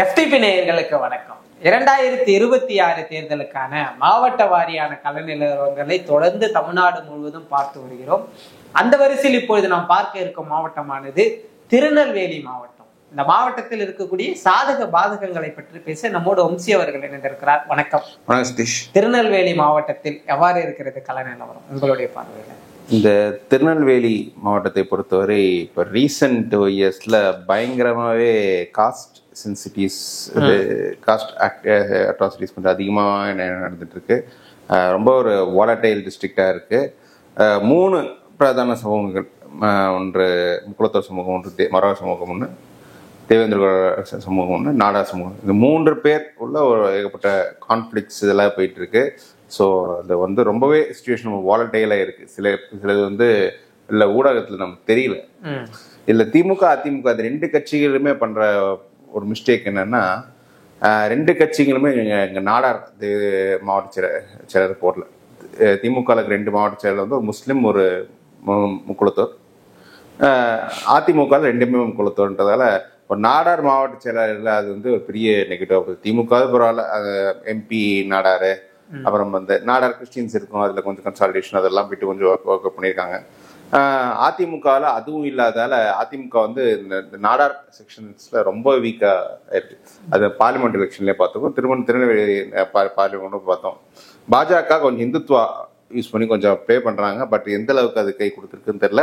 FTP நேயர்களுக்கு வணக்கம். 2026 தேர்தலுக்கான மாவட்ட வாரியான கள நிலவரங்களை தொடர்ந்து தமிழ்நாடு முழுவதும் பார்த்து வருகிறோம். அந்த வரிசையில் இப்பொழுது நாம் பார்க்க இருக்கும் மாவட்டமானது திருநெல்வேலி மாவட்டம். இந்த மாவட்டத்தில் இருக்கக்கூடிய சாதக பாதகங்களை பற்றி பேச நம்மோடு வம்சி அவர்கள் இணைந்திருக்கிறார். வணக்கம். திருநெல்வேலி மாவட்டத்தில் எவ்வாறு இருக்கிறது கள நிலவரம் உங்களுடைய பார்வையில? இந்த திருநெல்வேலி மாவட்டத்தை பொறுத்தவரை இப்போ ரீசன்ட் இயர்ஸில் பயங்கரமாகவே காஸ்ட் சென்சிட்டிவ்ஸ் காஸ்ட் அட்ராசிட்டிஸ் கொஞ்சம் அதிகமாக நடந்துட்டுருக்கு. ரொம்ப ஒரு வாலட்டைல் டிஸ்ட்ரிக்டாக இருக்குது. 3 பிரதான சமூகங்கள், ஒன்று முக்குளத்தோர் சமூகம், ஒன்று மரார் சமூகம், ஒன்று தேவேந்திர சமூகம், ஒன்று நாடார் சமூகம். இந்த 3 பேர் உள்ள ஒரு ஏகப்பட்ட கான்ஃப்ளிக்ஸ் இதெல்லாம் போயிட்டுருக்கு. ஸோ அது ரொம்பவே சுச்சுவேஷன் வாலட்டைலாக இருக்குது. சிலது இல்லை ஊடகத்தில் நமக்கு தெரியல. இல்லை திமுக அதிமுக அது 2 கட்சிகளுமே பண்ணுற ஒரு மிஸ்டேக் என்னன்னா, 2 கட்சிகளுமே எங்கள் நாடார் மாவட்ட செயலர் போடல. திமுகவுக்கு 2 மாவட்ட செயலர் ஒரு முஸ்லீம், ஒரு முக்குளத்தோர். அதிமுக 2மே முக்குளத்தோர்ன்றதால ஒரு நாடார் மாவட்ட செயலர் இல்லை. அது ஒரு பெரிய நெகட்டிவ். திமுக பரவாயில்ல, எம்பி நாடார், அப்புறம் நாடார் கிறிஸ்டின்ஸ் இருக்கும், அதில் கொஞ்சம் கன்சாலிடேஷன் அதெல்லாம் போயிட்டு கொஞ்சம் ஒர்க் பண்ணியிருக்காங்க. அதிமுகவில் அதுவும் இல்லாதால அதிமுக இந்த நாடார் செக்ஷன்ஸில் ரொம்ப வீக்காக இருக்கு. அது பார்லிமெண்ட் எலெக்ஷன்லேயே பார்த்தோம், திருநெல்வேலி பார்லிமெண்ட்டும் பார்த்தோம். பாஜக கொஞ்சம் இந்துத்துவா யூஸ் பண்ணி கொஞ்சம் ப்ளே பண்ணுறாங்க. பட் எந்த அளவுக்கு அது கை கொடுத்துருக்குன்னு தெரில.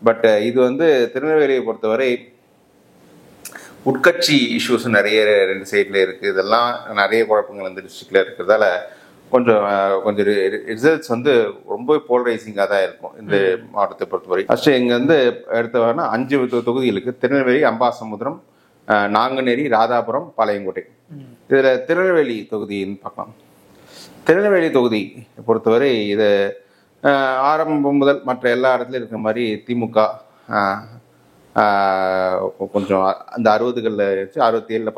பட் இது திருநெல்வேலியை பொறுத்தவரை உட்கட்சி இஷ்யூஸ் நிறைய 2 சைடில் இருக்குது. இதெல்லாம் நிறைய குழப்பங்கள் டிஸ்ட்ரிக்டில் இருக்கிறதால கொஞ்சம் ரிசல்ட்ஸ் ரொம்ப போலரைசிங்காக தான் இருக்கும் இந்த மாவட்டத்தை பொறுத்தவரை. ஃபஸ்ட்டு இங்கே எடுத்தவனா 5 தொகுதிகளுக்கு திருநெல்வேலி, அம்பாசமுத்திரம், நாங்குநேரி, ராதாபுரம், பாளையங்கோட்டை. இதில் திருநெல்வேலி தொகுதின்னு பார்க்கலாம். திருநெல்வேலி தொகுதி பொறுத்தவரை இது ஆரம்பம் முதல் மற்ற எல்லா இடத்துலையும் இருக்கிற மாதிரி திமுக கொஞ்சம் அந்த 60களில் 67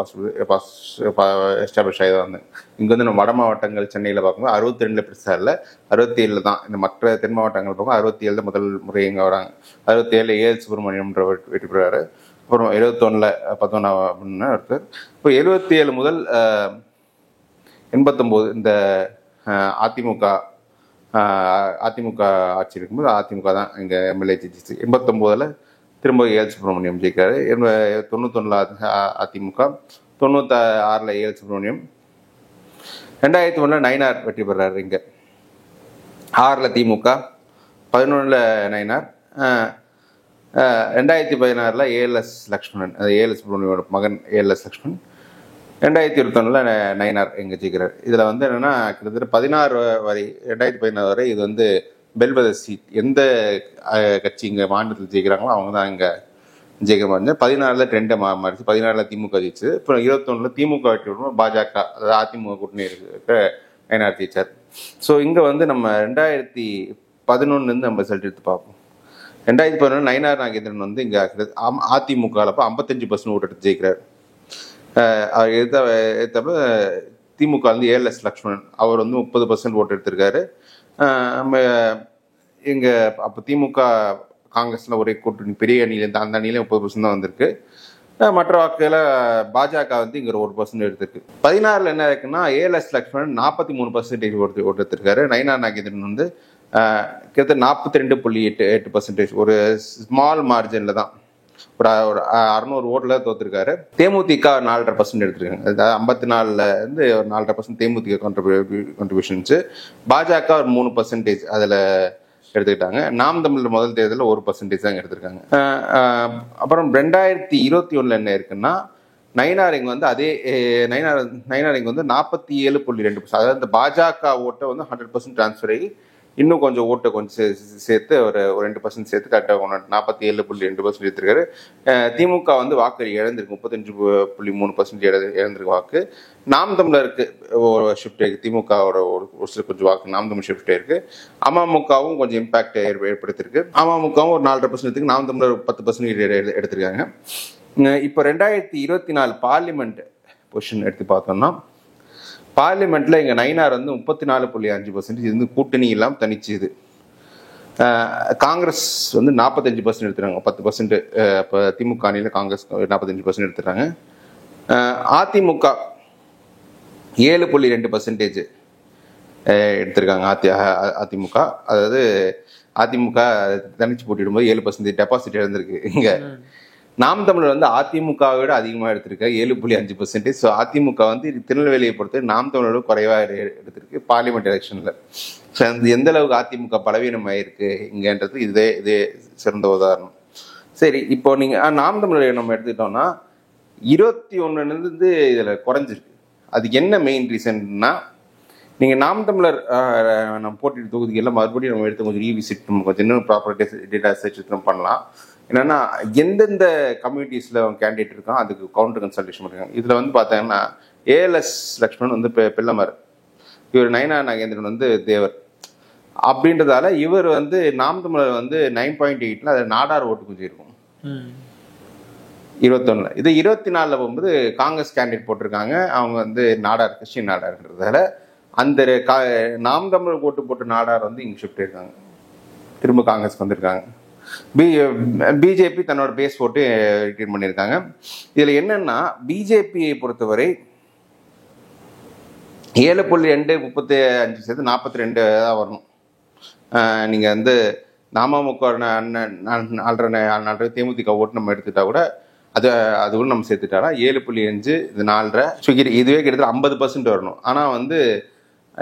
எஸ்டாப்ளிஷ் ஆகி தான் இங்கே நம்ம வட மாவட்டங்கள் சென்னையில் பார்க்கும்போது 62 பெருசாக இல்லை, 67 தான். இந்த மற்ற தென் மாவட்டங்கள் பார்க்கும் 67 முதல் முறை இங்கே வராங்க. 67 ஏஎல் சுப்பிரமணியம்ன்ற வெற்றி பெறாரு. அப்புறம் 71 19 அப்படின்னு ஒருத்தர். இப்போ 77 முதல் 89 இந்த அதிமுக ஆட்சி இருக்கும்போது அதிமுக தான் இங்கே எம்எல்ஏ ஜெயிச்சிச்சு. 89 திரும்ப ஏஎல் சுப்பிரமணியம் ஜெயிக்கிறாரு. 91 அதிமுக, 96 ஏஎல் சுப்பிரமணியம், 2001 நயினார் வெற்றி பெறாரு. இங்கே 6 திமுக, 11 நயினார், 2016 ஏஎல்எஸ் லக்ஷ்மணன், அது ஏஎல் சுப்பிரமணியோட மகன் ஏஎல்எஸ் லக்ஷ்மணன். 2021 நயினார் இங்கே ஜெயிக்கிறார். இதில் என்னென்னா கிட்டத்தட்ட 16 வரை 2016 வரை இது பெல்வெதர் சீட். எந்த கட்சி இங்கே மாநிலத்தில் ஜெயிக்கிறாங்களோ அவங்க தான் இங்கே ஜெயிக்க மாதிரி. 16 ட்ரெண்டை மாறிச்சு. 16 திமுக ஜெயிச்சு. இப்போ 21 திமுக வெற்றி பெறும், பாஜக அதாவது அதிமுக கூட்டணி இருக்க நயினார் ஜெயிச்சார். ஸோ இங்கே நம்ம 2011 நம்ம ரிசல்ட் எடுத்து பார்ப்போம். 2011 நயினார் நாகேந்திரன் இங்கே அதிமுகவில் 55% ஓட்டு எடுத்து ஜெயிக்கிறார். அவர் எடுத்தப்ப திமுக ஏஎல்எஸ் லக்ஷ்மணன் அவர் 30% ஓட்டு எடுத்திருக்காரு. இங்கே அப்போ திமுக காங்கிரஸில் ஒரே கூட்டணி பெரிய அணியிலேருந்து அந்த அணியிலே 30% தான் வந்திருக்கு. மற்ற வாக்குகளை பாஜக இங்கே 1% எடுத்திருக்கு. 16 என்ன இருக்குன்னா ஏஎல்எஸ் லக்ஷ்மணன் 43% ஓட்டு எடுத்திருக்காரு. நயினார் நாகேந்திரன் கிட்டத்தட்ட 42.8%, ஒரு ஸ்மால் மார்ஜினில் தான், ஒரு 600 ஓட்டில் தோத்துருக்காரு. தேமுதிக 4.5% எடுத்திருக்காங்க. அதாவது 54 ஒரு 4.5% தேமுதிக கான்ட்ரிபியூஷன்ஸு. பாஜக ஒரு 3% அதில் எடுத்துக்கிட்டாங்க. நாம் தமிழ் முதல் தேர்தலில் 1% தான் எடுத்திருக்காங்க. அப்புறம் 2021 என்ன இருக்குன்னா நயினார் இங்கே அதே நயினார் இங்கே 47.2%, அதாவது இந்த பாஜக ஓட்டை 100% டிரான்ஸ்ஃபர் ஆகி இன்னும் கொஞ்சம் ஓட்டை கொஞ்சம் சேர்த்து ஒரு 2% சேர்த்து கரெக்டாக 47.2% எடுத்திருக்காரு. திமுக வாக்கு இழந்திருக்கு, 35.3% இழந்திருக்கு வாக்கு. நாம் தமிழருக்கு ஒரு ஷிஃப்ட் ஆயிருக்கு. திமுகவோட ஒரு சில கொஞ்சம் வாக்கு நாம் தமிழ் ஷிஃப்ட் ஆயிருக்கு. அமமுகவும் கொஞ்சம் இம்பாக்ட் ஏற்படுத்திருக்கு. அமமுகவும் ஒரு 4.5% எடுத்துருக்கு. நாம் தமிழர் 10% எடுத்திருக்காங்க. இப்போ 2024 பார்லிமெண்ட் பொசிஷன் எடுத்து பார்த்தோம்னா பார்லிமெண்ட்ல இங்கே நயினார் 34.5% இது கூட்டணி இல்லாமல் தனிச்சு. இது காங்கிரஸ் 45% எடுத்துறாங்க, 10%. இப்போ திமுக அணியில் காங்கிரஸ் 45% எடுத்துறாங்க. அதிமுக 7.2% எடுத்திருக்காங்க. அதிமுக அதாவது அதிமுக தனிச்சு போட்டிடும்போது 7% டெபாசிட் இருந்திருக்கு. இங்க நாம் தமிழர் வந்து அதிமுகவை விட அதிகமாக எடுத்திருக்க 7.5%. ஸோ அதிமுக வந்து திருநெல்வேலியை பொறுத்து நாம் தமிழரோட குறைவாக எடுத்திருக்கு பார்லிமெண்ட் எலெக்ஷன்ல. ஸோ அந்த எந்த அளவுக்கு அதிமுக பலவீனமாயிருக்கு இங்கன்றது இதே சிறந்த உதாரணம். சரி, இப்போ நீங்க நாம் தமிழர் நம்ம எடுத்துக்கிட்டோம்னா 21 இதுல குறைஞ்சிருக்கு. அதுக்கு என்ன மெயின் ரீசன்னா, நீங்க நாம் தமிழர் நம்ம போட்டிட்டு தொகுதிகள்லாம் மறுபடியும் நம்ம எடுத்து கொஞ்சம் ரீவிசிட் கொஞ்சம் இன்னும் ப்ராப்பர் டேட்டா சர்ச் பண்ணலாம். என்னன்னா எந்தெந்த கம்யூனிட்டிஸ்ல கேண்டிடேட் இருக்கான் அதுக்கு கவுண்டர் கன்சல்டேஷன் பண்ணிருக்காங்க. இதுல வந்து பாத்தீங்கன்னா ஏஎல்எஸ் லக்ஷ்மணன் வந்து பிள்ளைமார், இவர் நயனா நாகேந்திரன் வந்து தேவர் அப்படின்றதால இவர் வந்து நாம் தமிழர் வந்து 9.8 அது நாடார் ஓட்டு கொஞ்சம் இருக்கும் 21. இது 24 போகும்போது காங்கிரஸ் கேண்டிடேட் போட்டிருக்காங்க. அவங்க வந்து நாடார், கிறிஸ்டின் நாடார்ன்றதால அந்த நாம் தமிழர் ஓட்டு போட்டு நாடார் வந்து இங்க ஷிஃப்ட் இருக்காங்க, திரும்ப காங்கிரஸ்க்கு வந்திருக்காங்க. பிஜேபி தன்னோட பேஸ் போட்டு ரிட்டைன் பண்ணியிருக்காங்க. இதுல என்னன்னா பிஜேபியை பொறுத்தவரை 7.235 42 தான் வரணும். நீங்க வந்து நாமமுக தேமுதிக ஓட்டு நம்ம எடுத்துட்டா கூட அது கூட நம்ம சேர்த்துட்டா 7.5 இது 4.5 இதுவே கிட்டத்தட்ட 50% வரணும். ஆனா வந்து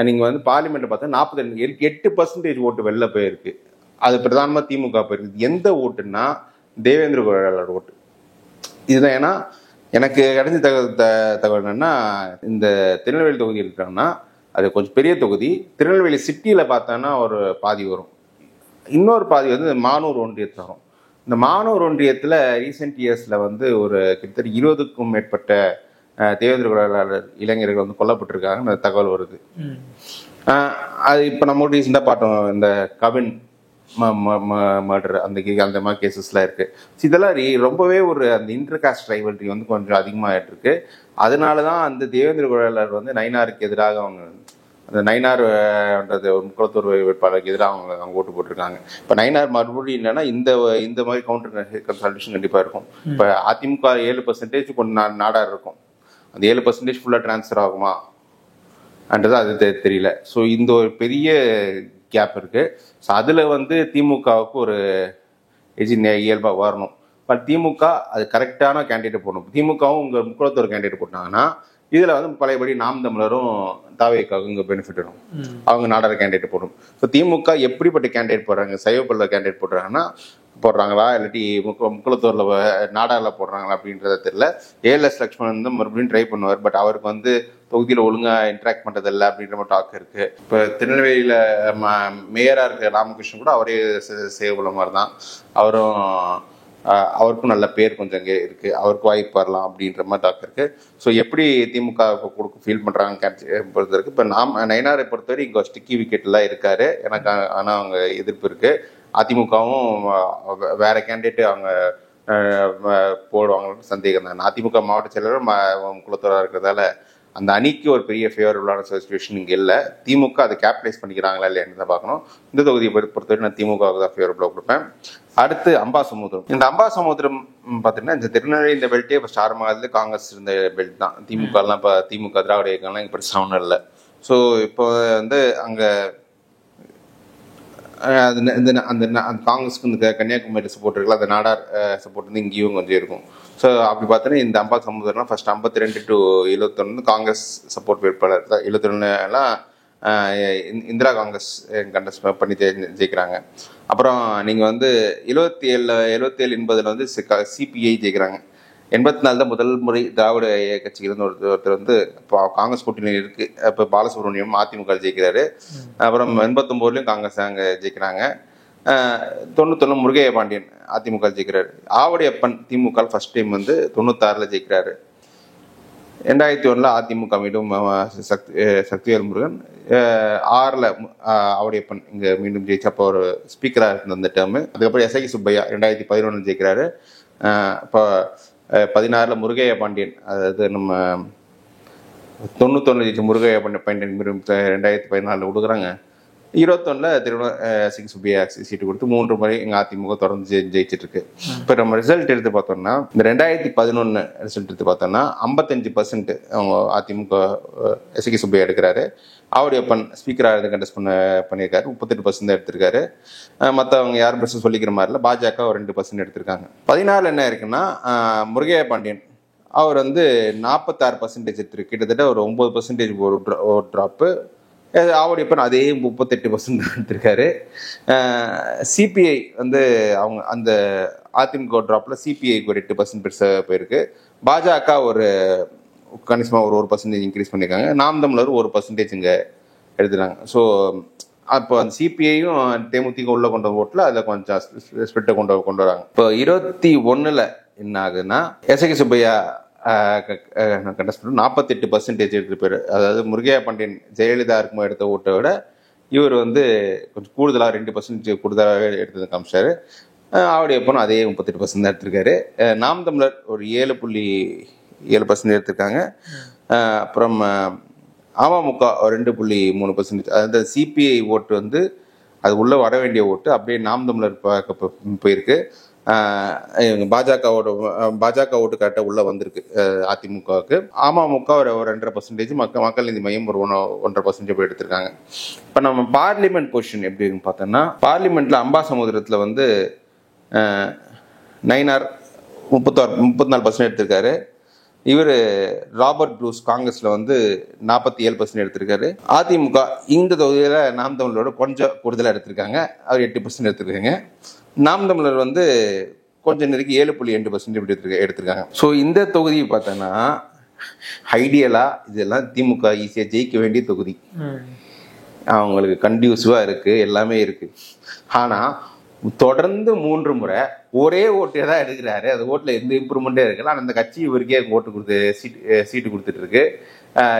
நீங்க வந்து பார்லிமெண்ட் பார்த்தா 8% ஓட்டு வெளில போயிருக்கு. அது பிரதானமா திமுக போயிருக்கு. எந்த ஓட்டுன்னா தேவேந்திர குழலாளர் ஓட்டு. இதுதான். ஏன்னா எனக்கு கிடைச்ச தகவல் என்னன்னா, இந்த திருநெல்வேலி தொகுதி இருக்காங்கன்னா அது கொஞ்சம் பெரிய தொகுதி. திருநெல்வேலி சிட்டியில பார்த்தோன்னா ஒரு பாதி வரும், இன்னொரு பாதி வந்து மானூர் ஒன்றியத்தில் வரும். இந்த மானூர் ஒன்றியத்துல ரீசெண்ட் இயர்ஸ்ல வந்து ஒரு கிட்டத்தட்ட 20க்கும் மேற்பட்ட தேவேந்திர குழலாளர் இளைஞர்கள் வந்து கொல்லப்பட்டிருக்காங்க தகவல் வருது. அது இப்போ நம்ம ரீசெண்டாக பார்த்தோம், இந்த கவின் மர்டர் அந்த மாதிரி கேசஸ்லாம் இருக்கு. இதெல்லாம் ரொம்பவே ஒரு அந்த இன்டர்காஸ்ட் ரைவல்ரி வந்து கொஞ்சம் அதிகமாகிட்டு இருக்கு. அதனாலதான் அந்த தேவேந்திர குழலாளர் வந்து நயினாருக்கு எதிராக அவங்க அந்த நயினார்ன்றது முக்குளத்தூர் வேட்பாளருக்கு எதிராக அவங்க ஓட்டு போட்டிருக்காங்க. இப்போ நயினார் மறுபடியும் இல்லைன்னா இந்த மாதிரி கவுண்டர் கன்சல்டேஷன் கண்டிப்பா இருக்கும். இப்போ அதிமுக 7% கொஞ்சம் நாடார் இருக்கும், அந்த 7% ஃபுல்லா டிரான்ஸ்ஃபர் ஆகுமா என்றது அது தெரியல. ஸோ இந்த ஒரு பெரிய கேப் இருக்கு. ஸோ அதுல வந்து திமுகவுக்கு ஒரு இயல்பா வரணும். பட் திமுக அது கரெக்டான கேண்டிடேட் போடணும். திமுகவும் உங்க முக்குளத்தூர் கேண்டிடேட் போட்டாங்கன்னா இதுல வந்து பழையபடி நாம் தமிழரும் தாவேக்காவுக்கு இங்க பெனிஃபிட் வரும், அவங்க நாடார் கேண்டிடேட் போடணும். ஸோ திமுக எப்படிப்பட்ட கேண்டிடேட் போடுறாங்க, சைவப்பள்ள கேண்டிடேட் போடுறாங்களா இல்லாட்டி முக்குளத்தூர்ல நாடார்ல போடுறாங்களா அப்படின்றத தெரியல. ஏஎல்எஸ் லக்ஷ்மணன் வந்து மறுபடியும் ட்ரை பண்ணுவார். பட் அவருக்கு வந்து தொகுதியில ஒழுங்கா இன்டராக்ட் பண்றது இல்லை அப்படின்ற டாக் இருக்கு. இப்ப திருநெல்வேலியில மேயரா இருக்க ராமகிருஷ்ணன் கூட அவரே சேவல மாதிரி தான், அவருக்கும் நல்ல பேர் கொஞ்சம் அங்கே இருக்கு, அவருக்கு வாய்ப்பு வரலாம் அப்படின்ற மாதிரி டாக் இருக்கு. ஸோ எப்படி திமுக கொடுக்க ஃபீல் பண்றாங்க பொறுத்த இருக்கு. இப்போ நயினாரை பொறுத்தவரை இங்க ஸ்டிக்கி விக்கெட்லாம் இருக்காரு எனக்கு, ஆனா அவங்க எதிர்ப்பு இருக்கு. அதிமுகவும் வேற கேண்டிடேட் அவங்க போடுவாங்க சந்தேகம் தான். அதிமுக மாவட்ட செயலர் குளத்தூரா இருக்கிறதால அந்த அணிக்கு ஒரு பெரிய ஃபேவரபிளான சிச்சுவேஷன் இங்கே இல்லை. திமுக அதை கேபிடலைஸ் பண்ணிக்கிறாங்களா இல்லைன்னு தான் பார்க்கணும். இந்த தொகுதியை பொறுத்தவரை நான் திமுகவுக்கு தான் ஃபேவரபிளாக கொடுப்பேன். அடுத்து அம்பாசமுத்திரம். இந்த அம்பாசமுத்திரம் பார்த்தீங்கன்னா இந்த திருநெல்வேலி இந்த பெல்ட்டே இப்போ ஸ்டார் மகால காங்கிரஸ் இருந்த பெல்ட் தான். திமுகலாம் இப்போ திமுக திராவிட இயக்கம்லாம் இங்கே பெருசாக ஒன்றும் இல்லை. ஸோ இப்போ வந்து அங்கே அந்த காங்கிரஸ்க்கு இந்த கன்னியாகுமரி சப்போர்ட் இருக்குல்ல, அந்த நாடார் சப்போர்ட் வந்து இங்கேயும் கொஞ்சம் இருக்கும். ஸோ அப்படி பார்த்தோன்னா இந்த அம்பாசமுத்திரம்லாம் ஃபர்ஸ்ட் 52 to 71 காங்கிரஸ் சப்போர்ட் வேட்பாளர் தான். 71 இந்திரா காங்கிரஸ் கண்டஸ்ட் பண்ணி ஜெயிக்கிறாங்க. அப்புறம் நீங்கள் வந்து 77-80 வந்து சிபிஐ ஜெயிக்கிறாங்க. 84 தான் முதல் முறை திராவிட கட்சிகள் வந்து ஒருத்தர் வந்து இப்போ காங்கிரஸ் கூட்டணியில் இருக்கு. இப்போ பாலசுப்ரமணியம் அதிமுக ஜெயிக்கிறாரு. அப்புறம் 89 காங்கிரஸ் அங்கே ஜெயிக்கிறாங்க. 91 முருகைய பாண்டியன் அதிமுக ஜெயிக்கிறாரு. ஆவடி அப்பன் திமுக ஃபர்ஸ்ட் டைம் வந்து 96 ஜெயிக்கிறாரு. 2001 அதிமுக மீண்டும் சக்திவேல் முருகன் 6 ஆவடியப்பன் இங்க மீண்டும் ஜெயிச்சு அப்போ ஒரு ஸ்பீக்கரா இருந்த அந்த டேர்மு. அதுக்கப்புறம் எஸ்ஐ சுப்பையா 2011 ஜெயிக்கிறாரு. இப்போ 16 முருகைய பாண்டியன், அதாவது நம்ம 91 ஜெயிச்ச முருகைய பாண்டியன் 2014 கொடுக்குறாங்க. 21 திருவண்ணா சுப்பியா சீட்டு கொடுத்து 3 முறை எங்க அதிமுக தொடர்ந்து ஜெயிச்சிட்டு இருக்கு. இப்ப நம்ம ரிசல்ட் எடுத்து பார்த்தோம்னா இந்த 2011 ரிசல்ட் எடுத்து பார்த்தோம்னா 55% அவங்க அதிமுக எஸ்கே சுப்பையா எடுக்கிறாரு. ஆவுடையப்பன் ஸ்பீக்கராக இருந்து கண்டெஸ்ட் பண்ணியிருக்காரு, 38% தான் எடுத்திருக்காரு. மற்றவங்க யாரும் பெருசு சொல்லிக்கிற மாதிரி இல்லை. பாஜக ஒரு 2% எடுத்திருக்காங்க. 14 என்ன இருக்குன்னா முருகையா பாண்டியன் அவர் வந்து 46% எடுத்திருக்கு. கிட்டத்தட்ட ஒரு 9% ஒரு ட்ராப்பு. ஆவுடையப்பன் அதே 38% எடுத்திருக்காரு. சிபிஐ வந்து அவங்க அந்த அதிமுக ட்ராப்ல சிபிஐக்கு ஒரு 8% பெருசாக போயிருக்கு. பாஜக ஒரு கணிசமாக ஒரு 1% இன்க்ரீஸ் பண்ணியிருக்காங்க. நாம் தமிழர் 1% இங்கே எடுத்துட்டாங்க. ஸோ அப்போ அந்த சிபிஐயும் தேமுதிக உள்ள கொண்ட ஓட்டில் அதில் கொஞ்சம் ஸ்பிரிட்டை கொண்டு வராங்க. இப்போ 21 என்ன ஆகுதுன்னா எஸ்கே சுப்பையா கண்டெஸ்ட் 48% எடுத்துருப்பாரு. அதாவது முருகையா பாண்டியன் ஜெயலலிதா இருக்கும்போது எடுத்த ஓட்டை விட இவர் வந்து கொஞ்சம் கூடுதலாக 2% கூடுதலாக எடுத்தது காமிச்சாரு. ஆவுடையப்பனும் அதே 38% தான் எடுத்திருக்காரு. நாம் தமிழர் ஒரு 7.7% எடுத்திருக்காங்க. அப்புறம் அமமுக 2.3%. அதாவது சிபிஐ ஓட்டு வந்து அது உள்ள வர வேண்டிய ஓட்டு அப்படியே நாம் தமிழர் போயிருக்கு. பாஜக ஓட்டு கரெக்டாக உள்ள வந்திருக்கு அதிமுகவுக்கு. அமமுக ஒரு 2.5%, மக்கள் நீதி மையம் ஒரு 1.5% போய் எடுத்திருக்காங்க. இப்போ நம்ம பார்லிமெண்ட் பொசிஷன் எப்படி இருக்குன்னு பார்த்தோம்னா பார்லிமெண்ட்ல அம்பாசமுத்திரத்தில் வந்து நயினார் 34% எடுத்திருக்காரு. இவர் ராபர்ட் ப்ரூஸ் காங்கிரஸ்ல வந்து 47% எடுத்திருக்காரு. அதிமுக இந்த தொகுதியில நாம் தமிழரோட கொஞ்சம் கூடுதலாக எடுத்திருக்காங்க, அவர் 8% எடுத்திருக்காங்க. நாம் தமிழர் வந்து கொஞ்சம் நெருக்கி 7.2% எடுத்திருக்காங்க. ஸோ இந்த தொகுதி பார்த்தோன்னா ஐடியலா இதெல்லாம் திமுக ஈஸியாக ஜெயிக்க வேண்டிய தொகுதி. அவங்களுக்கு கண்டியூசிவா இருக்கு, எல்லாமே இருக்கு. ஆனா தொடர்ந்து 3 முறை ஒரே ஓட்டே தான் எடுக்கிறாரு. அந்த ஓட்டுல எந்த இம்ப்ரூவ்மெண்டே இருக்குல்ல. ஆனால் அந்த கட்சி இவருக்கே ஓட்டு கொடுத்து சீட்டு கொடுத்துட்டு இருக்கு.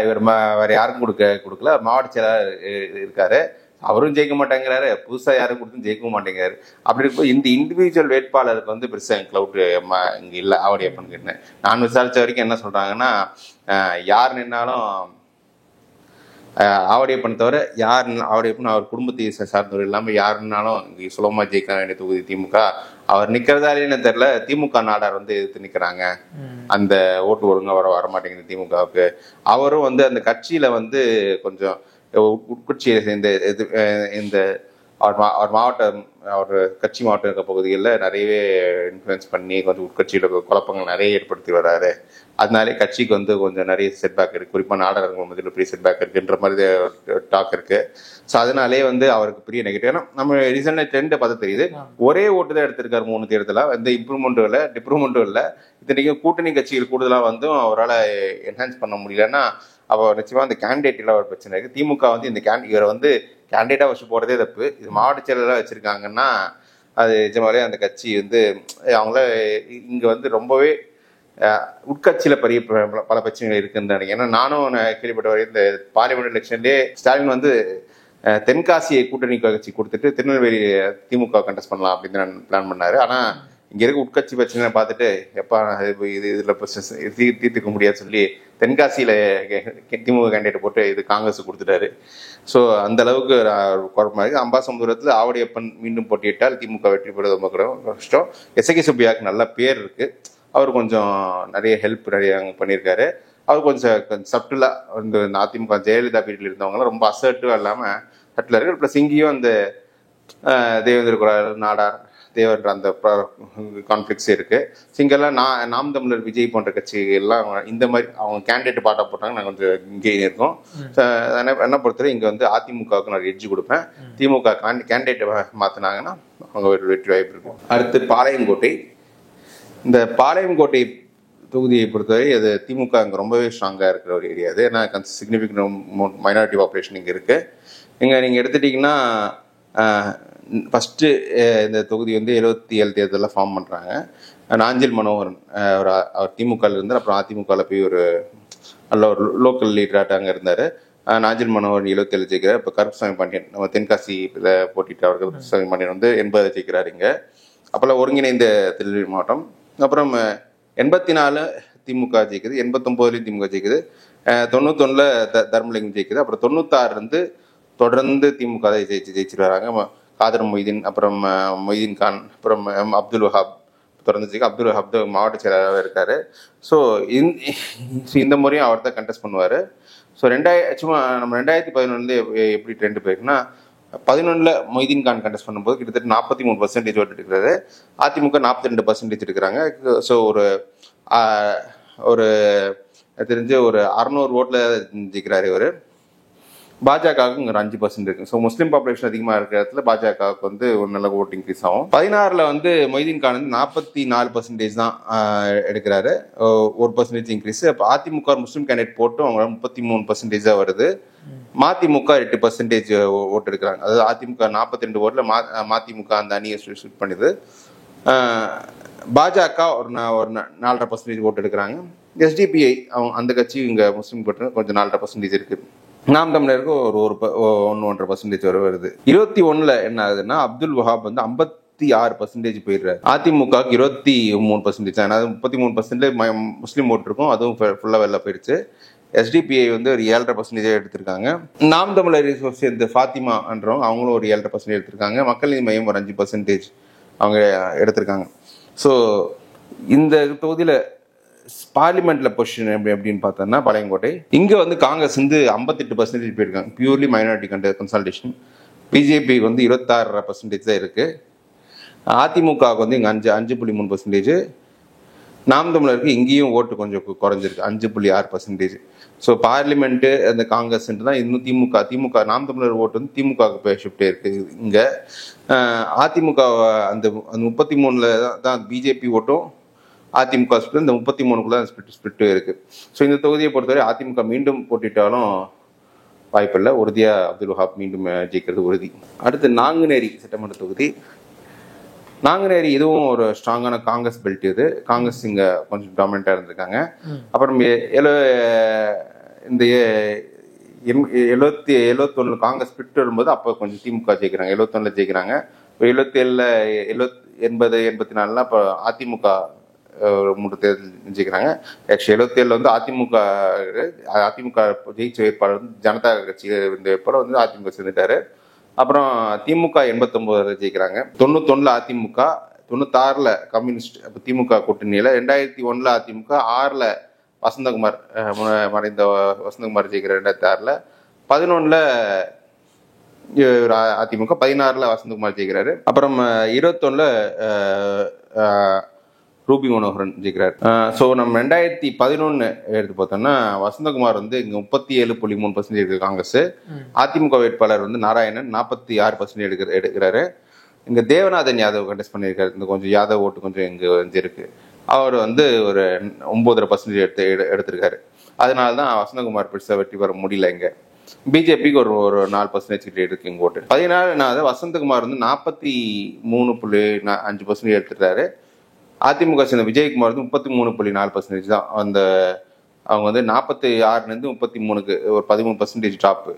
இவர் வேற யாருக்கும் கொடுக்கல. மாவட்ட செயலாளர் இருக்காரு, அவரும் ஜெயிக்க மாட்டேங்கிறாரு. புதுசா யாரும் கொடுத்தும் ஜெயிக்கவும் மாட்டேங்கிறாரு. அப்படி இருக்கும் இந்த இண்டிவிஜுவல் வேட்பாளருக்கு வந்து பெருசா கிளவுட் இங்க இல்லை. ஆவுடையப்பன் நான் விசாரிச்ச வரைக்கும் என்ன சொல்றாங்கன்னா யார் நின்னாலும் ஆவுடையப்பன் தவிர ஆவுடையப்பன் அவர் குடும்பத்தை சார்ந்தவர் இல்லாமல் யாருன்னாலும் இங்கே சுலபமாக ஜெயிக்க வேண்டிய தொகுதி திமுக. அவர் நிற்கிறதாலேன்னு தெரியல, திமுக நாடார் வந்து எதிர்த்து நிற்கிறாங்க. அந்த ஓட்டு ஒழுங்கா வர மாட்டேங்குது திமுகவுக்கு. அவரும் வந்து அந்த கட்சியில வந்து கொஞ்சம் உட்கட்சியை சேர்ந்த இந்த அவர் மாவட்டம் அவர் கட்சி மாவட்டம் இருக்க பகுதிகளில் நிறையவே இன்ஃப்ளூயன்ஸ் பண்ணி கொஞ்சம் உட்கட்சியில் குழப்பங்கள் நிறைய ஏற்படுத்தி வர்றாரு. அதனாலே கட்சிக்கு வந்து கொஞ்சம் நிறைய செட்பேக் இருக்கு. குறிப்பாக நாடகங்கள் மத்தியில் பெரிய செட்பேக் இருக்குன்ற மாதிரி டாக் இருக்கு. ஸோ அதனாலே வந்து அவருக்கு பெரிய நெகட்டிவ். ஏன்னா நம்ம ரீசெண்டாக ட்ரெண்டை பார்த்து தெரியுது, ஒரே ஓட்டு தான் எடுத்திருக்காரு 3 தேர்தலாக. எந்த இம்ப்ரூவ்மெண்ட்டும் இல்லை, டிப்ரூவ்மெண்ட்டும் இல்லை. இத்தனைக்கும் கூட்டணி கட்சிகள் கூடுதலாக வந்தும் அவரால் என்ஹான்ஸ் பண்ண முடியலன்னா அப்போ நிச்சயமா அந்த கேண்டிடேட்ல ஒரு பிரச்சனை இருக்கு. திமுக வந்து இந்த இவரை வந்து கேண்டிடேட்டா வச்சு போறதே தப்பு. இது மாவட்ட செயலராக வச்சிருக்காங்கன்னா அது நிஜமாவே அந்த கட்சி வந்து அவங்கள இங்க வந்து ரொம்பவே உட்கட்சியில பல பிரச்சனைகள் இருக்குன்னு நினைக்கிறேன். ஏன்னா நானும் கேள்விப்பட்ட வரை இந்த பார்லிமெண்ட் எலெக்ஷன்லேயே ஸ்டாலின் வந்து தென்காசியை கூட்டணி கட்சி கொடுத்துட்டு திருநெல்வேலி திமுக கண்டெஸ்ட் பண்ணலாம் அப்படின்னு பிளான் பண்ணாரு. ஆனா இங்க இருக்க உட்கட்சி பிரச்சனை பார்த்துட்டு எப்பா இதுல தீர்த்துக்க முடியாது சொல்லி தென்காசியில திமுக கேண்டிடேட் போட்டு இது காங்கிரஸ் கொடுத்துட்டாரு. ஸோ அந்த அளவுக்கு குழப்பமா இருக்கு. அம்பாசமுத்திரத்தில் ஆவுடையப்பன் மீண்டும் போட்டியிட்டால் திமுக வெற்றி பெறுவது ரொம்ப கஷ்டம். எஸ்கே சுப்பையாவுக்கு நல்ல பேர் இருக்கு. அவர் கொஞ்சம் நிறைய ஹெல்ப் நிறைய பண்ணியிருக்காரு. அவர் கொஞ்சம் சப்டிலா வந்து அதிமுக ஜெயலலிதா பீரியட்ல இருந்தவங்களாம் ரொம்ப அசர்ட்டிவா இல்லாம சட்டிலா இருக்கு. பிளஸ் இங்கேயும் அந்த தேவேந்திர குல நாடார் தேவன்ற அந்த கான்ஃபிளிக்ஸ் இருக்கு. இங்கெல்லாம் நாம் தமிழர் விஜய் போன்ற கட்சிகள்லாம் இந்த மாதிரி அவங்க கேண்டிடேட் பாட்டா போட்டாங்க. நாங்கள் கொஞ்சம் இங்கே இருக்கோம். என்ன பொறுத்தவரை இங்க வந்து அதிமுகவுக்கு நான் எட்ஜ் கொடுப்பேன். திமுக கேண்டிடேட் மாத்தினாங்கன்னா அவங்க ஒரு வெற்றி வாய்ப்பு இருக்கும். அடுத்து பாளையங்கோட்டை. இந்த பாளையங்கோட்டை தொகுதியை பொறுத்தவரை அது திமுக அங்கே ரொம்பவே ஸ்ட்ராங்கா இருக்கிற ஒரு ஏரியா. அது ஏன்னா சிக்னிஃபிகன்ட் மைனாரிட்டி பாப்புலேஷன் இங்கே இருக்கு. இங்க நீங்க எடுத்துட்டீங்கன்னா ஃபர்ஸ்ட் இந்த தொகுதி வந்து 77 தேர்தலில் ஃபார்ம் பண்றாங்க. நாஞ்சில் மனோகரன் அவர் திமுகல இருந்தார். அப்புறம் அதிமுகவில் போய் ஒரு நல்ல ஒரு லோக்கல் லீடராட்ட அங்கே இருந்தார். நாஞ்சில் மனோகரன் 77 ஜெயிக்கிறார். இப்போ கருப்புசாமி பாண்டியன் நம்ம தென்காசியில் போட்டிட்டு அவர் கருப்புசாமி பாண்டியன் வந்து 80 ஜெயிக்கிறார் இங்க. அப்போல்லாம் ஒருங்கிணைந்த திருநெல்வேலி மாவட்டம். அப்புறம் 84 திமுக ஜெயிக்குது, 89 திமுக ஜெயிக்குது, 91 தர்மலிங்கம் ஜெயிக்குது. அப்புறம் 96 தொடர்ந்து திமுக தான் ஜெயிச்சுட்டு வராங்க. காதர் மொய்தீன், அப்புறம் மொய்தீன் கான், அப்புறம் அப்துல் வஹாப் தொடர்ந்து அப்துல் வஹாப் மாவட்ட செயலாளராக இருக்காரு. ஸோ இந்த முறையும் அவர் தான் கண்டெஸ்ட் பண்ணுவார். ஸோ சும்மா நம்ம 2011 எப்படி ட்ரெண்ட் போயிருக்குன்னா, 11 மொய்தீன் கான் கண்டெஸ்ட் பண்ணும்போது கிட்டத்தட்ட 43% ஓட்டு எடுக்கிறாரு. அதிமுக 42% எடுக்கிறாங்க. ஸோ ஒரு தெரிஞ்ச ஒரு 600 ஓட்டில் ஜெயிக்கிறாரு இவர். பாஜகவுக்கு இங்கே 5% இருக்கு. ஸோ முஸ்லீம் பாப்புலேஷன் அதிகமாக இருக்கிற இடத்துல பாஜகவுக்கு வந்து ஒரு நல்ல ஓட்டு இன்க்ரீஸ் ஆகும். 16 வந்து மொய்தீன் கான் வந்து 44% தான் எடுக்கிறாரு, 1% இன்க்ரீஸ். அப்போ அதிமுக முஸ்லீம் கேண்டிடேட் போட்டு அவங்க 33% தான் வருது. மதிமுக 8% ஓட்டு எடுக்கிறாங்க. அதாவது அதிமுக 42 ஓட்டில் மதிமுக அந்த அணியை ஷூட் பண்ணுது. பாஜக ஒரு 4.5% ஓட்டு எடுக்கிறாங்க. எஸ்டிபிஐ அவங்க அந்த கட்சி இங்கே முஸ்லீம் போட்டு கொஞ்சம் 4.5% இருக்கு. நாம் தமிழருக்கு ஒரு 1.5% வருது. 21 என்ன ஆகுதுன்னா, அப்துல் வஹாப் வந்து 56% போயிடுறாரு. அதிமுகவுக்கு 23%, அதாவது 33% முஸ்லீம் ஓட்டு இருக்கும், அதுவும் ஃபுல்லா வெளில போயிடுச்சு. எஸ்டிபிஐ வந்து ஒரு 7.5% எடுத்திருக்காங்க. நாம் தமிழர் சேர்ந்த ஃபாத்திமா என்றவங்க அவங்களும் ஒரு 7.5% எடுத்திருக்காங்க. மக்கள் நீதி மையம் ஒரு 5% அவங்க எடுத்திருக்காங்க. ஸோ இந்த தொகுதியில பார்லிமெண்ட்ல பொசிஷன் அப்படின்னு பார்த்தோம்னா பாளையங்கோட்டை இங்க வந்து காங்கிரஸ் வந்து 58% போயிருக்காங்க, பியூர்லி மைனாரிட்டி கன்சால்டேஷன். பிஜேபி வந்து 26% தான் இருக்கு. அதிமுகவுக்கு வந்து இங்க 5.3%. நாம் தமிழருக்கு இங்கேயும் ஓட்டு கொஞ்சம் குறைஞ்சிருக்கு, 5.6%. ஸோ பார்லிமெண்ட் அந்த காங்கிரஸ் தான் இன்னும் திமுக நாம் தமிழர் ஓட்டு வந்து திமுகவுக்கு போய் ஷிஃப்ட் இருக்கு. இங்க அதிமுக அந்த 33 தான் பிஜேபி ஓட்டும், அதிமுக ஸ்பிரிட் இந்த 33க்குள்ள ஸ்பிரிட் இருக்கு. ஸோ இந்த தொகுதியை பொறுத்தவரை அதிமுக மீண்டும் போட்டிட்டாலும் வாய்ப்பில்லை, உறுதியா அப்துல் வஹாப் மீண்டும் ஜெயிக்கிறது உறுதி. அடுத்து நாங்குநேரி சட்டமன்ற தொகுதி. நாங்குநேரி இதுவும் ஒரு ஸ்ட்ராங்கான காங்கிரஸ் பெல்ட். இது காங்கிரஸ் இங்க கொஞ்சம் டாமினண்டா இருந்திருக்காங்க. அப்புறம் இந்த 71 காங்கிரஸ் ஸ்பிரிட் வரும்போது அப்போ கொஞ்சம் திமுக ஜெயிக்கிறாங்க, 71 ஜெயிக்கிறாங்க. 77 80 84 இப்போ அதிமுக 3 தேர்தல் ஜெயிக்கிறாங்க. ஆக்சுவலி 77 வந்து அதிமுக ஜெயிச்ச வேட்பாளர் வந்து ஜனதா கட்சி இருந்த வேட்பாளர் வந்து அதிமுக சேர்ந்துட்டாரு. அப்புறம் திமுக 89 ஜெயிக்கிறாங்க. 91 அதிமுக, 96 கம்யூனிஸ்ட், அப்போ திமுக கூட்டணியில. 2001 அதிமுக, 6 வசந்தகுமார் மறைந்த வசந்தகுமார் ஜெயிக்கிற 2006. 11 அதிமுக, 16 வசந்தகுமார் ஜெயிக்கிறாரு. அப்புறம் 21 ரூபி மனோகரன் ஜெயிக்கிறார். ஸோ நம்ம 2011 எடுத்து பார்த்தோம்னா வசந்தகுமார் வந்து இங்க 37.3% இருக்கு காங்கிரஸ். அதிமுக வேட்பாளர் வந்து நாராயணன் 46% எடுக்கிறாரு. இங்க தேவநாதன் யாதவ் கண்டெஸ்ட் பண்ணியிருக்காரு. இந்த கொஞ்சம் யாதவ் ஓட்டு கொஞ்சம் இங்க இருக்கு. அவர் வந்து ஒரு 9.5% எடுத்திருக்காரு. அதனாலதான் வசந்தகுமார் பெருசா வெற்றி பெற முடியல. இங்க பிஜேபிக்கு ஒரு 4% இருக்கு இங்க ஓட்டு. 14 வசந்தகுமார் வந்து 43.5% எடுத்துட்டாரு. அதிமுக சேர்ந்த விஜயகுமார் வந்து 33.4% தான். அவங்க வந்து 46 33க்கு ஒரு 13% டாப்.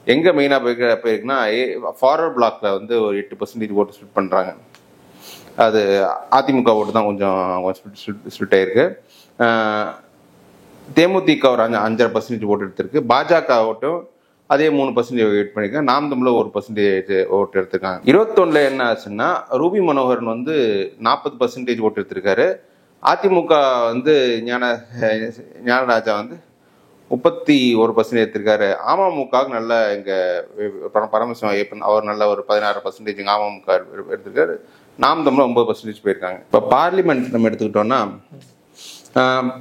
எங்க மெயினா போயிருக்குன்னா ஃபார்வர்ட் பிளாக்ல வந்து ஒரு 8% ஓட்டு ஸ்பிட் பண்றாங்க. அது அதிமுக ஓட்டு தான் கொஞ்சம் ஸ்பிட் ஆயிருக்கு. தேமுதிக ஒரு 5.5% ஓட்டு எடுத்திருக்கு. பாஜக ஓட்டும் அதே 3% வெயிட் பண்ணிருக்காங்க. நாம் தமிழர் 1% ஓட்டு எடுத்திருக்காங்க. 21 என்ன ஆச்சுன்னா ரூபி மனோகரன் வந்து 40% ஓட்டு எடுத்திருக்காரு. அதிமுக வந்து ஞானராஜா வந்து 31% எடுத்திருக்காரு. அமமுக நல்ல இங்க பரமசிவம் அவர் நல்ல ஒரு 16% அமமுக எடுத்திருக்காரு. நாம் தமிழர் 9% போயிருக்காங்க. இப்ப பார்லிமெண்ட் நம்ம எடுத்துக்கிட்டோம்னா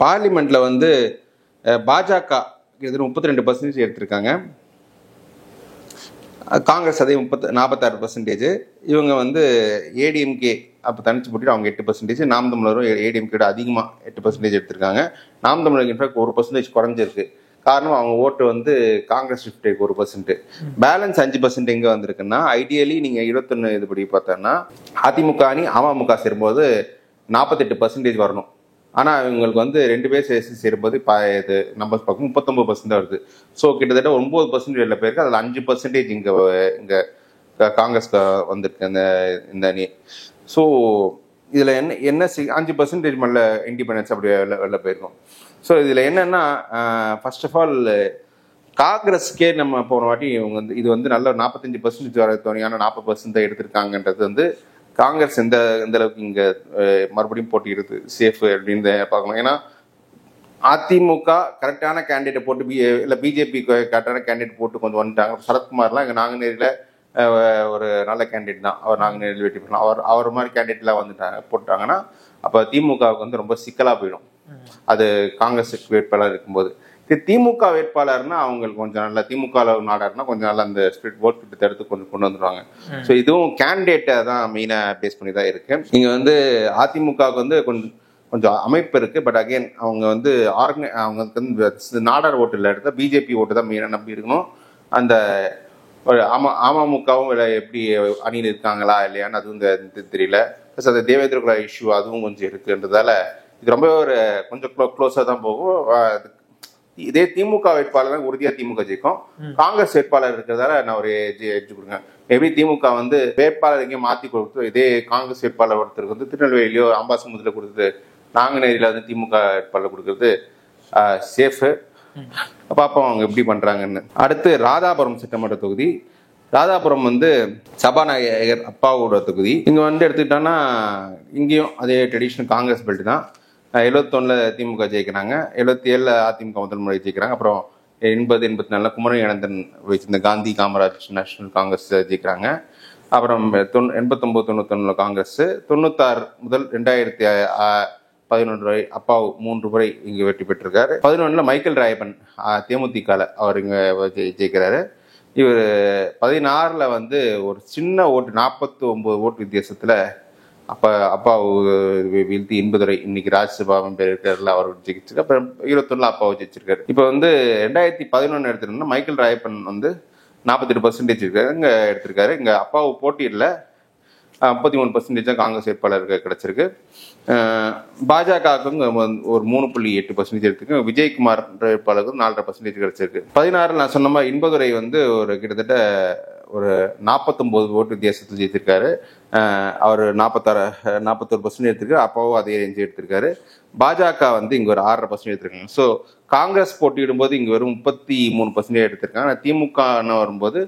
பார்லிமெண்ட்ல வந்து பாஜக 32% எடுத்திருக்காங்க. காங்கிரஸ் அதே 46%. இவங்க வந்து ஏடிஎம்கே அப்போ தனிச்சு போட்டு அவங்க 8%. நாம் தமிழரும் ஏடிஎம்கே அதிகமாக 8% எடுத்திருக்காங்க. நாம் தமிழருக்கு இன்ஃபேக்ட் 1% குறைஞ்சிருக்கு. காரணம் அவங்க ஓட்டு வந்து காங்கிரஸ் ஷிஃப்ட் 1%. பேலன்ஸ் 5% எங்க வந்திருக்குன்னா ஐடியலி நீங்க 21 இதுபடி பார்த்தோம்னா அதிமுக அணி அமமுக சேரும்போது 48% வரணும். ஆனா இவங்களுக்கு வந்து 2 பேர் சேரும்போது நம்பர்ஸ் பார்க்கும் 39% தான் வருது. ஸோ கிட்டத்தட்ட 9% வெளில போயிருக்கு. அதில் 5% இங்க காங்கிரஸ் வந்திருக்கு இந்த அணி. ஸோ இதுல என்ன 5% மேல இண்டிபெண்டன்ஸ் அப்படி வெளில போயிருக்கும். ஸோ இதுல என்னன்னா ஃபர்ஸ்ட் ஆஃப் ஆல் காங்கிரஸ்க்கே நம்ம போன வாட்டி இவங்க வந்து இது வந்து நல்ல 45% வர தோணியான 40% எடுத்திருக்காங்கன்றது வந்து காங்கிரஸ் எந்த அளவுக்கு இங்க மறுபடியும் போட்டியிடுது சேஃப் அப்படின்னு பார்க்கலாம். ஏன்னா அதிமுக கரெக்டான கேண்டிடேட் போட்டு இல்லை பிஜேபி கரெக்டான கேண்டிடேட் போட்டு கொஞ்சம் வந்துட்டாங்க. சரத்குமார்லாம் இங்கே நாங்குநேரியில் ஒரு நல்ல கேண்டிடேட் தான், அவர் நாங்குநேரில் வெற்றி பெறலாம். அவர் மாதிரி கேண்டிடேட்லாம் போட்டாங்கன்னா அப்போ திமுகவுக்கு வந்து ரொம்ப சிக்கலாக போயிடும். அது காங்கிரஸ் வேட்பாளர் இருக்கும்போது. இது திமுக வேட்பாளர்னா அவங்களுக்கு கொஞ்சம் நல்லா திமுக நாடாருன்னா கொஞ்சம் நல்லா அந்த ஸ்பிரிட் ஓட் கிட்ட எடுத்து கொண்டு வந்துடுவாங்க. ஸோ இதுவும் கேண்டிடேட்டை தான் மெயினாக பேஸ் பண்ணி தான் இருக்கு. இங்கே வந்து அதிமுகவுக்கு வந்து கொஞ்சம் அமைப்பு இருக்கு. பட் அகைன் அவங்க வந்து அவங்களுக்கு வந்து நாடார் ஓட்டு இல்லை, எடுத்தால் பிஜேபி ஓட்டு தான் மெயினாக நம்பி இருக்கணும். அந்த அமமுகவும் எப்படி அணியில் இருக்காங்களா இல்லையான்னு அதுவும் தெரியல. ப்ளஸ் அந்த தேவேந்திர குல இஷ்யூ அதுவும் கொஞ்சம் இருக்குன்றதால இது ரொம்ப ஒரு கொஞ்சம் க்ளோஸாக தான் போகும். இதே திமுக வேட்பாளர் உறுதியா திமுக ஜெயிக்கும். காங்கிரஸ் வேட்பாளர் இருக்கிறதால நான் ஒரு எட்ஜ் கொடுங்க. மேபி திமுக வந்து வேட்பாளர் எங்கேயும் மாத்தி கொடுத்து இதே காங்கிரஸ் வேட்பாளர் ஒருத்தருக்கு வந்து திருநெல்வேலியோ அம்பாசமுத்திர கொடுத்து நாங்குநேரியில வந்து திமுக வேட்பாளர் கொடுக்கறது சேஃபு. பார்ப்போம் அவங்க எப்படி பண்றாங்கன்னு. அடுத்து ராதாபுரம் சட்டமன்ற தொகுதி. ராதாபுரம் வந்து சபாநாயகர் அப்பாவோட தொகுதி. இங்க வந்து எடுத்துக்கிட்டோம்னா இங்கேயும் அதே ட்ரெடிஷனல் காங்கிரஸ் பெல்ட் தான். 71 திமுக ஜெயிக்கிறாங்க, 77 அதிமுக முதல் முறை ஜெயிக்கிறாங்க. அப்புறம் 80, 84 குமரன் இனந்தன் வச்சிருந்த காந்தி காமராஜ் நேஷனல் காங்கிரஸ் ஜெயிக்கிறாங்க. அப்புறம் 89, 91 காங்கிரஸ், 96 முதல் 2011 வரை அப்பாவு 3 முறை இங்க வெற்றி பெற்றிருக்காரு. 11 மைக்கேல் ராயப்பன் தேமுதிக அவர் இங்க ஜெயிக்கிறாரு. இவர் 16 வந்து ஒரு சின்ன ஓட்டு 49 ஓட்டு வித்தியாசத்துல அப்பாவு வீழ்த்தி 80 இன்னைக்கு ராஜ்யசபா பேர் இருக்காருல அவர் ஜெயிச்சிருக்காரு. அப்புறம் 21 அப்பாவை ஜெயிச்சிருக்காரு. இப்போ வந்து 2011 எடுத்துட்டோம்னா மைக்கேல் ராயப்பன் வந்து 48% இருக்காரு இங்க எடுத்திருக்காரு. இங்க அப்பாவு போட்டியில் 33% காங்கிரஸ் வேட்பாளருக்கு கிடைச்சிருக்கு. பாஜகவுக்கு ஒரு 3.8% எடுத்துருக்கு. விஜயகுமார் வேட்பாளருக்கு 4.5% கிடைச்சிருக்கு. 16 நான் சொன்ன மாதிரி இன்பதுரை வந்து ஒரு கிட்டத்தட்ட ஒரு 49 ஓட்டு வித்தியாசத்தில் ஜெயித்திருக்காரு. அவர் 41% எடுத்திருக்காரு. அப்பாவும் அதே ரேஞ்சு எடுத்திருக்காரு. பாஜக வந்து இங்க ஒரு 6.5% எடுத்திருக்காங்க. ஸோ காங்கிரஸ் போட்டியிடும் போது இங்க வெறும் 33% எடுத்திருக்காங்க. திமுக வரும்போது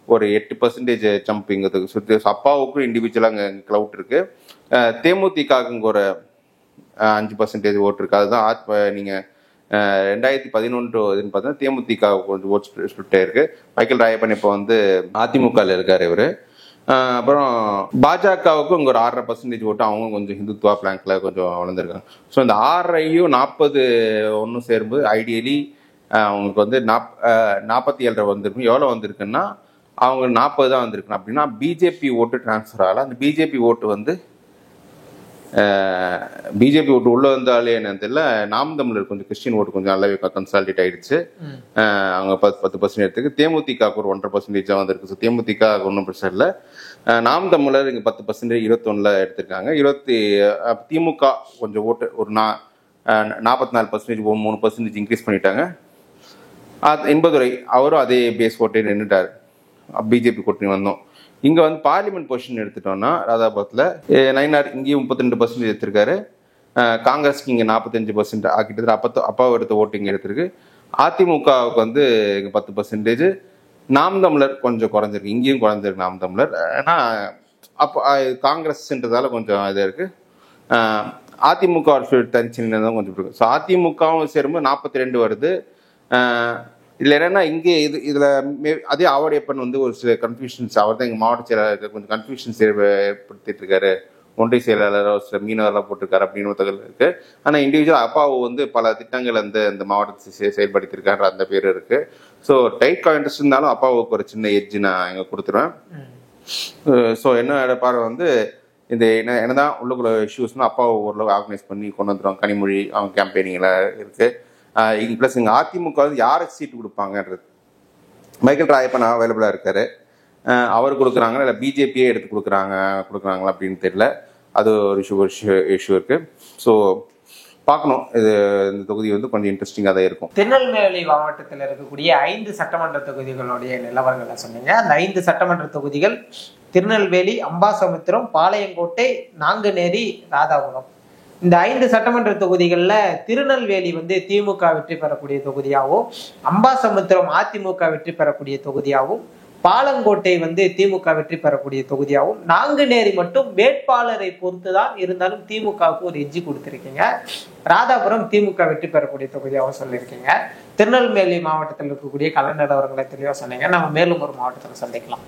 ஒரு 8% ஜம்ப் இங்க சுற்றி. அப்பாவுக்கும் இண்டிவிஜுவலா அங்கே கிளவுட் இருக்கு. தேமுதிக ஒரு 5% ஓட்டு இருக்கு. அதுதான் நீங்க 2011 பார்த்தா தேமுதிக கொஞ்சம் ஓட் ஸ்பிளிட் ஆயிருக்கு. மைக்கேல் ராயப்பன் இப்போ வந்து அதிமுக இருக்காரு இவரு. அப்புறம் பாஜகவுக்கும் இங்க ஒரு 6.5% ஓட்டு, அவங்க கொஞ்சம் ஹிந்துத்வா பிளாங்க்ல கொஞ்சம் வளர்ந்துருக்காங்க. ஸோ இந்த 6 40 ஒன்றும் சேரும்போது ஐடியலி அவங்களுக்கு வந்து 47 வந்திருக்கும். எவ்வளோ வந்திருக்குன்னா அவங்க 40 தான் வந்திருக்கணும். அப்படின்னா பிஜேபி ஓட்டு டிரான்ஸ்ஃபர் ஆகல. அந்த பிஜேபி ஓட்டு வந்து பிஜேபி ஓட்டு உள்ள வந்தாலே என்னன்னு தெரியல. நாம் தமிழர் கொஞ்சம் கிறிஸ்டின் ஓட்டு கொஞ்சம் நல்லாவே கன்சாலிடேட் ஆயிடுச்சு. அவங்க 10% எடுத்துக்கு. தேமுதிக ஒரு 1.5% வந்திருக்கு. ஸோ தேமுதிக ஒன்றும் பிரச்சனை இல்லை. நாம் தமிழர் இங்கே 10% 21 எடுத்திருக்காங்க. திமுக கொஞ்சம் ஓட்டு ஒரு 44% 3% இன்க்ரீஸ் பண்ணிட்டாங்க. இன்பதுரை அவரும் அதே பேஸ் ஓட்டே நின்றுட்டார். பிஜேபி கூட்டணி வந்தோம். இங்க வந்து பார்லிமெண்ட் பொசிஷன் எடுத்துட்டோம்னா ராதாபுரத்துல நயினார் இங்கேயும் 32% எடுத்திருக்காரு. காங்கிரஸ்க்கு இங்க 45% ஆக்கிட்டு அப்பாவை எடுத்த ஓட்டு இங்க எடுத்திருக்கு. அதிமுகவுக்கு வந்து இங்க 10%. நாம் தமிழர் கொஞ்சம் குறைஞ்சிருக்கு, இங்கேயும் குறைஞ்சிருக்கு நாம் தமிழர். ஏன்னா அப்போ காங்கிரஸ்ன்றதால கொஞ்சம் இது இருக்கு. அதிமுக தனிச்சின்ன தான் கொஞ்சம் இருக்கு. ஸோ அதிமுகவும் சேரும்போது 42 வருது. இதுல என்னன்னா இங்கே இதுல அதே ஆவடியப்பன் வந்து ஒரு சில கன்ஃபியூஷன்ஸ், அவர் தான் எங்க மாவட்ட செயலாளருக்கு கொஞ்சம் கன்ஃபியூஷன்ஸ் ஏற்படுத்திட்டு இருக்காரு. ஒன்றிய செயலாளர் சில மீனவரெல்லாம் போட்டிருக்காரு அப்படின்னு தகவல் இருக்கு. ஆனா இண்டிவிஜுவல் அப்பாவு வந்து பல திட்டங்கள் அந்த மாவட்டத்தை செயல்படுத்திருக்காரு அந்த பேர் இருக்கு. ஸோ டைட் கான்டெஸ்ட் இருந்தாலும் அப்பாவுக்கு ஒரு சின்ன எட்ஜ் நான் இங்க கொடுத்துருவேன். ஸோ என்ன பார்வை வந்து இந்த என்னதான் உள்ளுக்குள்ள இஷ்யூஸ்னா அப்பாவை ஓரளவு ஆர்கனைஸ் பண்ணி கொண்டு வந்துடுவாங்க. கனிமொழி அவங்க கேம்பெயினிங்ல இருக்கு. பிளஸ் இங்க அதிமுக வந்து யாருக்கு சீட்டு கொடுப்பாங்கன்றது. மைக்கேல் ராயப்பன் அவைலபிளா இருக்காரு. அவர் கொடுக்குறாங்களா இல்லை பிஜேபியே எடுத்து கொடுக்குறாங்களா அப்படின்னு தெரியல. அது ஒரு இஷ்யூ இருக்கு. ஸோ பார்க்கணும். இந்த தொகுதி வந்து கொஞ்சம் இன்ட்ரெஸ்டிங்காக தான் இருக்கும். திருநெல்வேலி மாவட்டத்தில் இருக்கக்கூடிய 5 சட்டமன்ற தொகுதிகளுடைய நிலவரங்களை சொன்னீங்க. அந்த 5 சட்டமன்ற தொகுதிகள் திருநெல்வேலி, அம்பாசமுத்திரம், பாளையங்கோட்டை, நாங்குநேரி, ராதாபுரம். இந்த 5 சட்டமன்ற தொகுதிகளில் திருநெல்வேலி வந்து திமுக வெற்றி பெறக்கூடிய தொகுதியாகவும், அம்பாசமுத்திரம் அதிமுக வெற்றி பெறக்கூடிய தொகுதியாகவும், பாலங்கோட்டை வந்து திமுக வெற்றி பெறக்கூடிய தொகுதியாகவும், நாங்குநேரி மட்டும் வேட்பாளரை பொறுத்துதான் இருந்தாலும் திமுகவுக்கு ஒரு எஜ்ஜி கொடுத்திருக்கீங்க. ராதாபுரம் திமுக வெற்றி பெறக்கூடிய தொகுதியாகவும் சொல்லியிருக்கீங்க. திருநெல்வேலி மாவட்டத்தில் இருக்கக்கூடிய கள நிலவரங்களை தெளிவாக சொன்னீங்க. நம்ம மேலும் ஒரு மாவட்டத்தில் சந்திக்கலாம்.